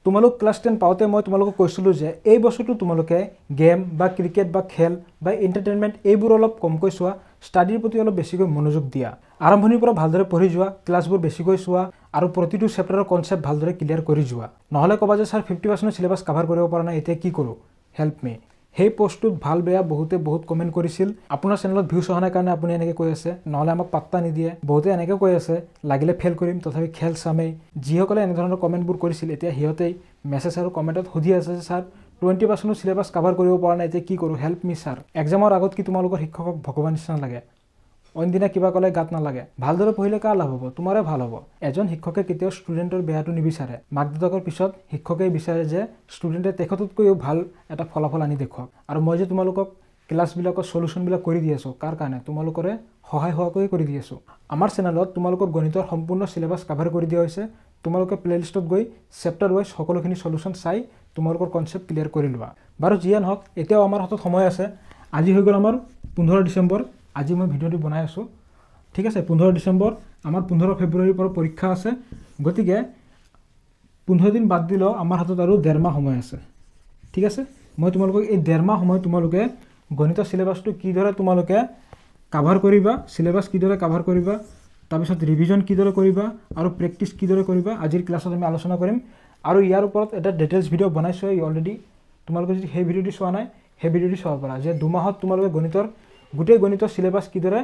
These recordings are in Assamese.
তোমালোক ক্লাছ 10 পাওঁতে মই তোমালোকক কৈছিলোঁ যে এই বছৰটো তোমালোকে গেম বা ক্ৰিকেট বা খেল বা এণ্টাৰটেইনমেণ্ট এইবোৰ অলপ কমকৈ চোৱা, ষ্টাডিৰ প্ৰতি অলপ বেছিকৈ মনোযোগ দিয়া। আৰম্ভণিৰ পৰা ভালদৰে পঢ়ি যোৱা, ক্লাছবোৰ বেছিকৈ চোৱা আৰু প্ৰতিটো চেপ্টাৰৰ কনচেপ্ট ভালদৰে ক্লিয়াৰ কৰি যোৱা। নহ'লে ক'বা যে ছাৰ 50% চিলেবাছ কাভাৰ কৰিব পৰা নাই, এতিয়া কি কৰোঁ, হেল্প মি। সেই পোষ্টটোত ভাল বেয়া বহুতে বহুত কমেণ্ট কৰিছিল। আপোনাৰ চেনেলত ভিউজ অহা নাই কাৰণে আপুনি এনেকৈ কৈ আছে, নহ'লে আমাক পাত্তা নিদিয়ে। বহুতে এনেকৈ কৈ আছে লাগিলে ফেইল কৰিম তথাপি খেল চামেই। যিসকলে এনেধৰণৰ কমেণ্টবোৰ কৰিছিল এতিয়া সিহঁতেই মেছেজ আৰু কমেণ্টত সুধি আছে যে ছাৰ 20% চিলেবাছ কাভাৰ কৰিব পৰা নাই, এতিয়া কি কৰোঁ, হেল্প মি ছাৰ। এক্সামৰ আগত কি তোমালোকৰ শিক্ষকক ভগৱান নিচিনা লাগে? অইনদিনা কিবা ক'লে গাত নালাগে। ভালদৰে পঢ়িলে কাৰ লাভ হ'ব? তোমাৰে ভাল হ'ব। এজন শিক্ষকে কেতিয়াও ষ্টুডেণ্টৰ বেয়াটো নিবিচাৰে। মাক দেউতাকৰ পিছত শিক্ষকেই বিচাৰে যে ষ্টুডেণ্টে তেখেততকৈও ভাল এটা ফলাফল আনি দেখুৱাওক। আৰু মই যে তোমালোকক ক্লাছবিলাকৰ চলিউশ্যনবিলাক কৰি দি আছোঁ, কাৰ কাৰণে? তোমালোকৰে সহায় হোৱাকৈ কৰি দি আছোঁ। আমাৰ চেনেলত তোমালোকৰ গণিতৰ সম্পূৰ্ণ চিলেবাছ কাভাৰ কৰি দিয়া হৈছে। তোমালোকে প্লেলিষ্টত গৈ চেপ্টাৰ ৱাইজ সকলোখিনি চলিউশ্যন চাই তোমালোকৰ কনচেপ্ট ক্লিয়াৰ কৰি লোৱা। বাৰু যিয়ে নহওক, এতিয়াও আমাৰ হাতত সময় আছে। আজি হৈ গ'ল আমাৰ 15 ডিচেম্বৰ। আজি মই ভিডিঅ'টো বনাই আছোঁ, ঠিক আছে। 15 ডিচেম্বৰ, আমাৰ 15 ফেব্ৰুৱাৰীৰ পৰা পৰীক্ষা আছে। গতিকে 15 দিন বাদ দিলেও আমাৰ হাতত আৰু 1.5 মাহ সময় আছে, ঠিক আছে। মই তোমালোকক এই 1.5 মাহ সময় তোমালোকে গণিতৰ চিলেবাছটো কিদৰে তোমালোকে কাভাৰ কৰিবা, চিলেবাছ কিদৰে কাভাৰ কৰিবা, তাৰপিছত ৰিভিজন কিদৰে কৰিবা আৰু প্ৰেক্টিছ কিদৰে কৰিবা, আজিৰ ক্লাছত আমি আলোচনা কৰিম। আৰু ইয়াৰ ওপৰত এটা ডিটেইলছ ভিডিঅ' বনাইছোঁ অলৰেডি। তোমালোকে যদি সেই ভিডিঅ'টি চোৱা নাই, সেই ভিডিঅ'টি চাব পাৰা যে 2 মাহত তোমালোকে গোটেই গণিতৰ চিলেবাছ কিদৰে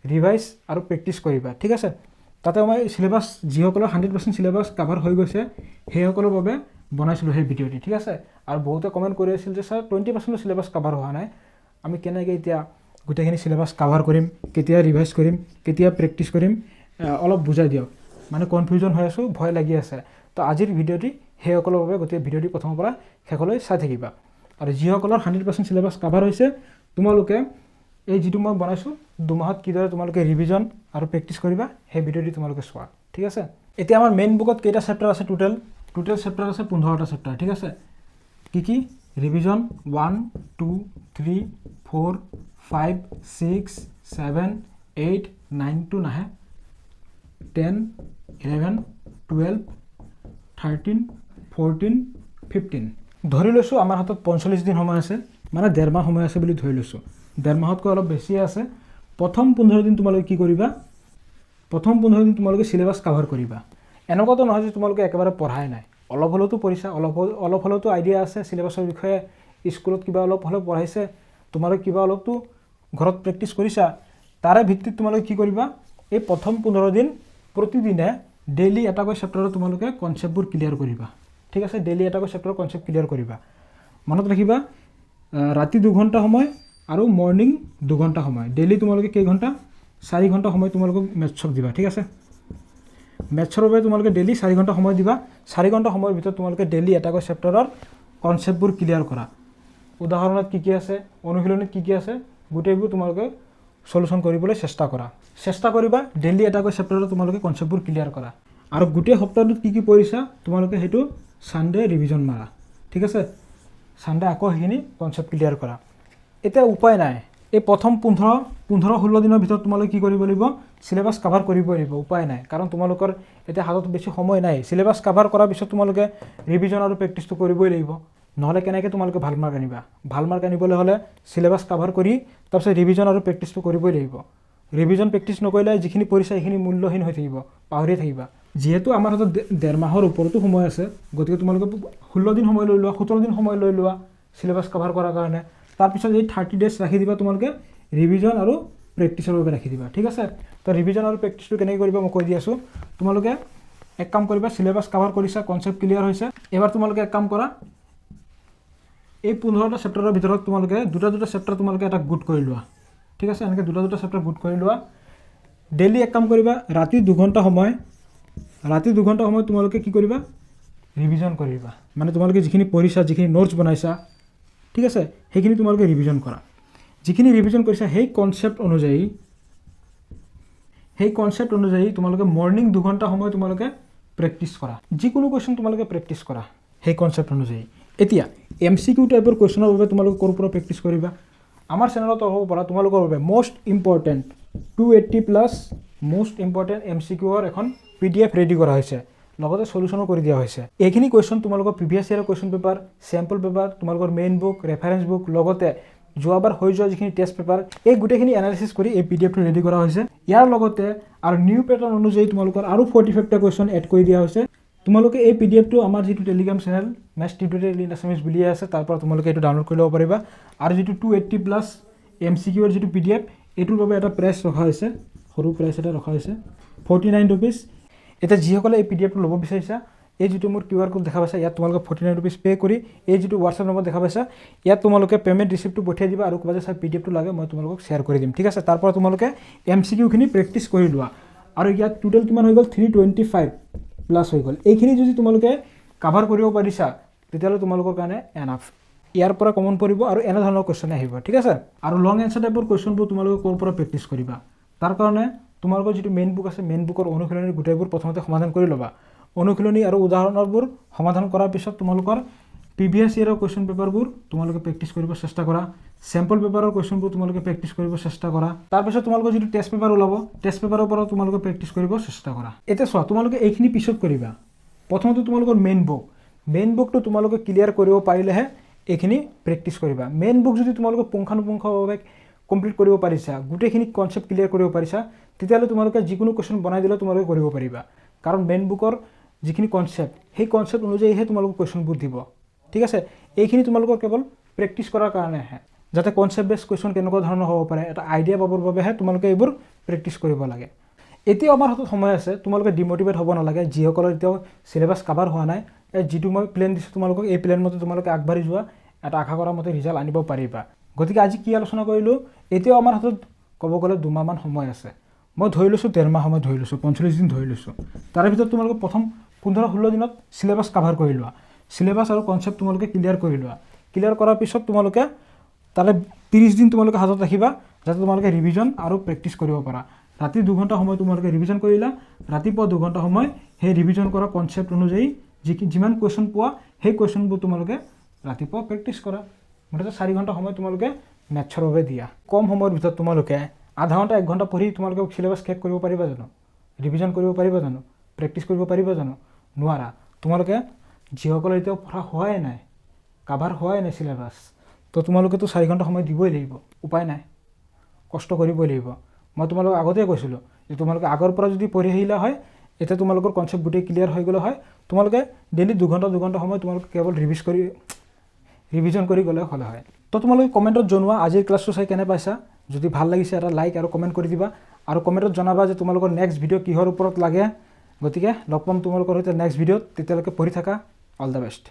ৰিভাইজ আৰু প্ৰেক্টিছ কৰিবা, ঠিক আছে। তাতে মই চিলেবাছ যিসকলৰ 100% চিলেবাছ কাভাৰ হৈ গৈছে সেইসকলৰ বাবে বনাইছিলোঁ সেই ভিডিঅ'টি, ঠিক আছে। আৰু বহুতে কমেণ্ট কৰি আছিল যে ছাৰ 20% চিলেবাছ কাভাৰ হোৱা নাই, আমি কেনেকৈ এতিয়া গোটেইখিনি চিলেবাছ কাভাৰ কৰিম, কেতিয়া ৰিভাইজ কৰিম, কেতিয়া প্ৰেক্টিছ কৰিম, অলপ বুজাই দিয়ক। মানে কনফিউজন হৈ আছোঁ, ভয় লাগি আছে। তো আজিৰ ভিডিঅ'টি সেইসকলৰ বাবে গোটেই ভিডিঅ'টি প্ৰথমৰ পৰা শেষলৈ চাই থাকিবা। আৰু যিসকলৰ 100% চিলেবাছ কাভাৰ হৈছে তোমালোকে এই যিটো মই বনাইছোঁ 2 মাহত কিদৰে তোমালোকে ৰিভিজন আৰু প্ৰেক্টিছ কৰিবা সেই ভিডিঅ'টি তোমালোকে চোৱা, ঠিক আছে। এতিয়া আমাৰ মেইন বুকত কেইটা চেপ্টাৰ আছে? টোটেল চেপ্টাৰ আছে 15টা চেপ্টাৰ, ঠিক আছে। কি ৰিভিজন 1 2 3 4 5 6 7 8 9 to নাহে 10 11 12 13 14 15 ধৰি লৈছোঁ আমাৰ হাতত 45 দিন সময় আছে, মানে 1.5 মাহ সময় আছে বুলি ধৰি লৈছোঁ। 1.5 মাহতকৈ অলপ বেছিয়ে আছে। প্ৰথম 15 দিন তোমালোকে কি কৰিবা? প্ৰথম 15 দিন তোমালোকে চিলেবাছ কাভাৰ কৰিবা। এনেকুৱাতো নহয় যে তোমালোকে একেবাৰে পঢ়াই নাই, অলপ হ'লেওতো পঢ়িছা, অলপ হ'লেওতো আইডিয়া আছে চিলেবাছৰ বিষয়ে। স্কুলত কিবা অলপ হ'লেও পঢ়াইছে, তোমালোকে কিবা অলপতো ঘৰত প্ৰেক্টিছ কৰিছা। তাৰে ভিত্তিত তোমালোকে কি কৰিবা? এই প্ৰথম 15 দিন প্ৰতিদিনে ডেইলি এটাকৈ চেপ্টাৰত তোমালোকে কনচেপ্টবোৰ ক্লিয়াৰ কৰিবা, ঠিক আছে। ডেইলি এটাকৈ চেপ্টাৰৰ কনচেপ্ট ক্লিয়াৰ কৰিবা। মনত ৰাখিবা ৰাতি 2 ঘণ্টা সময় আৰু মৰ্ণিং 2 ঘণ্টা সময়। ডেইলি তোমালোকে কেই ঘণ্টা? 4 ঘণ্টা সময় তোমালোকক মেথছক দিবা, ঠিক আছে। মেথছৰ বাবে তোমালোকে ডেইলি 4 ঘণ্টা সময় দিবা। 4 ঘণ্টা সময়ৰ ভিতৰত তোমালোকে ডেইলি এটাকৈ চেপ্টাৰৰ কনচেপ্টবোৰ ক্লিয়াৰ কৰা। উদাহৰণত কি আছে, অনুশীলনীত কি আছে, গোটেইবোৰ তোমালোকে সলিউশ্যন কৰিবলৈ চেষ্টা কৰিবা। ডেইলি এটাকৈ চেপ্টাৰত তোমালোকে কনচেপ্টবোৰ ক্লিয়াৰ কৰা। আৰু গোটেই সপ্তাহটোত কি পঢ়িছা তোমালোকে সেইটো ছানডে ৰিভিজন মাৰা, ঠিক আছে। ছানডে আকৌ সেইখিনি কনচেপ্ট ক্লিয়াৰ কৰা। এতিয়া উপায় নাই, এই প্ৰথম 15-16 দিনৰ ভিতৰত তোমালোকে কি কৰিব লাগিব? চিলেবাছ কাভাৰ কৰিবই লাগিব, উপায় নাই। কাৰণ তোমালোকৰ এতিয়া হাতত বেছি সময় নাই। চিলেবাছ কাভাৰ কৰাৰ পিছত তোমালোকে ৰিভিজন আৰু প্ৰেক্টিছটো কৰিবই লাগিব, নহ'লে কেনেকৈ তোমালোকে ভাল মাৰ্ক আনিবা? ভাল মাৰ্ক আনিবলৈ হ'লে চিলেবাছ কাভাৰ কৰি তাৰপিছত ৰিভিজন আৰু প্ৰেক্টিছটো কৰিবই লাগিব। ৰিভিজন প্ৰেক্টিছ নকৰিলে যিখিনি পঢ়িছা সেইখিনি মূল্যহীন হৈ থাকিব, পাহৰি থাকিবা। যিহেতু আমাৰ হাতত 1.5 মাহৰ ওপৰতো সময় আছে, গতিকে তোমালোকে 16 দিন সময় লৈ লোৱা, 17 দিন সময় লৈ লোৱা চিলেবাছ কাভাৰ কৰাৰ কাৰণে। তাৰপিছত এই 30 ডেজ ৰাখি দিবা তোমালোকে ৰিভিজন আৰু প্ৰেক্টিছৰ বাবে ৰাখি দিবা, ঠিক আছে। তো ৰিভিজন আৰু প্ৰেক্টিছটো কেনেকৈ কৰিবা মই কৈ দি আছোঁ। তোমালোকে এক কাম কৰিবা, চিলেবাছ কাভাৰ কৰিছা, কনচেপ্ট ক্লিয়াৰ হৈছে। এবাৰ তোমালোকে এক কাম কৰা, এই 15টা চেপ্টাৰৰ ভিতৰত তোমালোকে দুটা চেপ্টাৰ তোমালোকে এটা গোট কৰি লোৱা, ঠিক আছে। এনেকৈ দুটা চেপ্টাৰ গোট কৰি লোৱা। ডেইলি এক কাম কৰিবা, ৰাতি 2 ঘণ্টা সময় তোমালোকে কি কৰিবা? ৰিভিজন কৰিবা। মানে তোমালোকে যিখিনি পঢ়িছা, যিখিনি নোটছ বনাইছা, ঠিক আছে, সেইখিনি তোমালোকে ৰিভিজন কৰা। যিখিনি ৰিভিজন কৰিছা সেই কনচেপ্ট অনুযায়ী তোমালোকে মৰ্ণিং 2 ঘণ্টা সময় তোমালোকে প্ৰেক্টিছ কৰা। যিকোনো কুৱেশ্যন তোমালোকে প্ৰেক্টিছ কৰা সেই কনচেপ্ট অনুযায়ী। এতিয়া MCQ টাইপৰ কুৱেশ্যনৰ বাবে তোমালোকে ক'ৰ পৰা প্ৰেক্টিছ কৰিবা? আমাৰ চেনেলত হ'ব পৰা তোমালোকৰ বাবে মষ্ট ইম্পৰ্টেণ্ট 280+ MCQৰ এখন PDF ৰেডি কৰা হৈছে। লগতে সলিউশনো কৰি দিয়া হৈছে। এইখিনি কোৱেশ্চন তোমালোকৰ প্ৰিভিয়াছ ইয়াৰৰ কোৱেশ্চন পেপাৰ, চেম্পল পেপাৰ, তোমালোকৰ মেইন বুক, ৰেফাৰেন্স বুক, লগতে যোৱাবাৰ হৈ যোৱা যিখিনি টেষ্ট পেপাৰ, এই গোটেইখিনি এনালাইসিস কৰি এই পিডিএফটো ৰেডি কৰা হৈছে। ইয়াৰ লগতে আৰু নিউ পেটাৰ্ণ অনুযায়ী তোমালোকৰ আৰু 45টা কোৱেশ্চন এড কৰি দিয়া হৈছে। তোমালোকে এই পিডিএফটো আমাৰ যিটো Telegram channel maths tutorial in Assamese বুলি আছে, তাৰ পৰা তোমালোকে এইটো ডাউনলোড কৰি ল'ব পাৰিবা। আৰু যিটো 280+ MCQৰ যিটো পিডিএফ, এইটোৰ বাবে এটা প্ৰাইচ ৰখা হৈছে, সৰু প্ৰাইচ এটা ৰখা হৈছে 49 rupees। এতিয়া যিসকলে এই পিডিএফটো ল'ব বিচাৰিছা, এই যিটো মোৰ QR কোড দেখা পাইছা, ইয়াত তোমালোকে 49 rupees পে' কৰি এই যিটো হোৱাটছআপ নম্বৰ দেখা পাইছা, ইয়াত তোমালোকে পে'মেণ্ট ৰিচিপ্টটো পঠিয়াই দিবা আৰু ক'বা যে ছাৰ পিডিএফটো লাগে, মই তোমালোকক শ্বেয়াৰ কৰি দিম, ঠিক আছে। তাৰ পৰা তোমালোকে MCQখিনি প্ৰেক্টিচ কৰি লোৱা। আৰু ইয়াত টোটেল কিমান হৈ গ'ল 325+ হৈ গ'ল। এইখিনি যদি তোমালোকে কাভাৰ কৰিব পাৰিছা, তেতিয়াহ'লে তোমালোকৰ কাৰণে এনাফ। ইয়াৰ পৰা কমন পৰিব আৰু এনেধৰণৰ কুৱেশ্যন আহিব, ঠিক আছে। আৰু লং এনচাৰ টাইপৰ কুৱেশ্যনবোৰ তোমালোকে ক'ৰ পৰা প্ৰেক্টিচ কৰিবা, তাৰ কাৰণে তোমালোকৰ যিটো মেইন বুক আছে, মেইন বুকৰ অনুশীলনী গোটেইবোৰ প্ৰথমতে সমাধান কৰি ল'বা। অনুশীলনী আৰু উদাহৰণবোৰ সমাধান কৰাৰ পিছত তোমালোকৰ প্ৰিভিয়াছ ইয়াৰৰ কুৱেশ্যন পেপাৰবোৰ তোমালোকে প্ৰেক্টিচ কৰিব চেষ্টা কৰা। চেম্পল পেপাৰৰ কুৱেশ্যনবোৰ তোমালোকে প্ৰেক্টিচ কৰিব চেষ্টা কৰা। তাৰপিছত তোমালোকৰ যিটো টেষ্ট পেপাৰ ওলাব, টেষ্ট পেপাৰৰ পৰা তোমালোকে প্ৰেক্টিচ কৰিব চেষ্টা কৰা। এতিয়া চোৱা, তোমালোকে এইখিনি পিছত কৰিবা। প্ৰথমতে তোমালোকৰ মেইন বুকটো তোমালোকে ক্লিয়াৰ কৰিব পাৰিলেহে এইখিনি প্ৰেক্টিচ কৰিবা। মেইন বুক যদি তোমালোকে পুংখানুপুংখভাৱে কমপ্লিট কৰিব পাৰিছা, গোটেইখিনি কনচেপ্ট ক্লিয়াৰ কৰিব পাৰিছা, তেতিয়াহ'লে তোমালোকে যিকোনো কুৱেশ্যন বনাই দিলে তোমালোকে কৰিব পাৰিবা। কাৰণ মেইন বুকৰ যিখিনি কনচেপ্ট, সেই কনচেপ্ট অনুযায়ীহে তোমালোকক কুৱেশ্যনবোৰ দিব, ঠিক আছে। এইখিনি তোমালোকৰ কেৱল প্ৰেক্টিচ কৰাৰ কাৰণেহে, যাতে কনচেপ্ট বেছ কুৱেশ্যন কেনেকুৱা ধৰণৰ হ'ব পাৰে এটা আইডিয়া পাবৰ বাবেহে তোমালোকে এইবোৰ প্ৰেক্টিচ কৰিব লাগে। এতিয়াও আমাৰ হাতত সময় আছে, তোমালোকে ডিমটিভেট হ'ব নালাগে। যিসকলৰ এতিয়াও চিলেবাছ কাভাৰ হোৱা নাই, যিটো মই প্লেন দিছোঁ তোমালোকক, এই প্লেন মতে তোমালোকে আগবাঢ়ি যোৱা, এটা আশা কৰা মতে ৰিজাল্ট আনিব পাৰিবা। গতিকে আজি কি আলোচনা কৰিলোঁ, এতিয়াও আমাৰ হাতত ক'ব গ'লে 2 মাহমান সময় আছে। মই ধৰি লৈছোঁ 1.5 মাহ সময় ধৰি লৈছোঁ, 45 দিন ধৰি লৈছোঁ। তাৰে ভিতৰত তোমালোকে প্ৰথম 15-16 দিনত চিলেবাছ কাভাৰ কৰি লোৱা। চিলেবাছ আৰু কনচেপ্ট তোমালোকে ক্লিয়াৰ কৰি লোৱা। ক্লিয়াৰ কৰাৰ পিছত তোমালোকে তাৰে 30 দিন তোমালোকে হাতত ৰাখিবা, যাতে তোমালোকে ৰিভিজন আৰু প্ৰেক্টিচ কৰিব পাৰা। ৰাতি 2 ঘণ্টা সময় তোমালোকে ৰিভিজন কৰিলা, ৰাতিপুৱা 2 ঘণ্টা সময় সেই ৰিভিজন কৰা কনচেপ্ট অনুযায়ী যিমান কুৱেশ্যন পোৱা, সেই কুৱেশ্যনবোৰ তোমালোকে ৰাতিপুৱা প্ৰেক্টিচ কৰা। মুঠতে 4 ঘণ্টা সময় তোমালোকে মেথছৰ বাবে দিয়া। কম সময়ৰ ভিতৰত তোমালোকে আধা ঘণ্টা 1 ঘণ্টা পঢ়ি তোমালোকে চিলেবাছ শেষ কৰিব পাৰিবা জানো? ৰিভিজন কৰিব পাৰিবা জানো? প্ৰেক্টিচ কৰিব পাৰিবা জানো? নোৱাৰা। তোমালোকে যিসকলে এতিয়াও পঢ়া হোৱাই নাই, কাভাৰ হোৱাই নাই চিলেবাছ, তো তোমালোকেতো 4 ঘণ্টা সময় দিবই লাগিব, উপায় নাই, কষ্ট কৰিবই লাগিব। মই তোমালোকক আগতেই কৈছিলোঁ যে তোমালোকে আগৰ পৰা যদি পঢ়ি আহিলা হয়, এতিয়া তোমালোকৰ কনচেপ্ট গোটেই ক্লিয়াৰ হৈ গ'লে হয়, তোমালোকে ডেইলি 2 ঘণ্টা সময় তোমালোকে কেৱল ৰিভিজন কৰি গ'লে হ'লে হয়। তো তোমালোকে কমেণ্টত জনোৱা আজিৰ ক্লাছটো চাই কেনে পাইছা। যদি ভাল লাগিছে এটা লাইক আৰু কমেণ্ট কৰি দিবা, আৰু কমেণ্টত জনাবা যে তোমালোকৰ নেক্সট ভিডিঅ' কিহৰ ওপৰত লাগে। গতিকে লগ পাম তোমালোকৰ সৈতে নেক্সট ভিডিঅ'ত, তেতিয়ালৈকে পঢ়ি থাকা। All the best.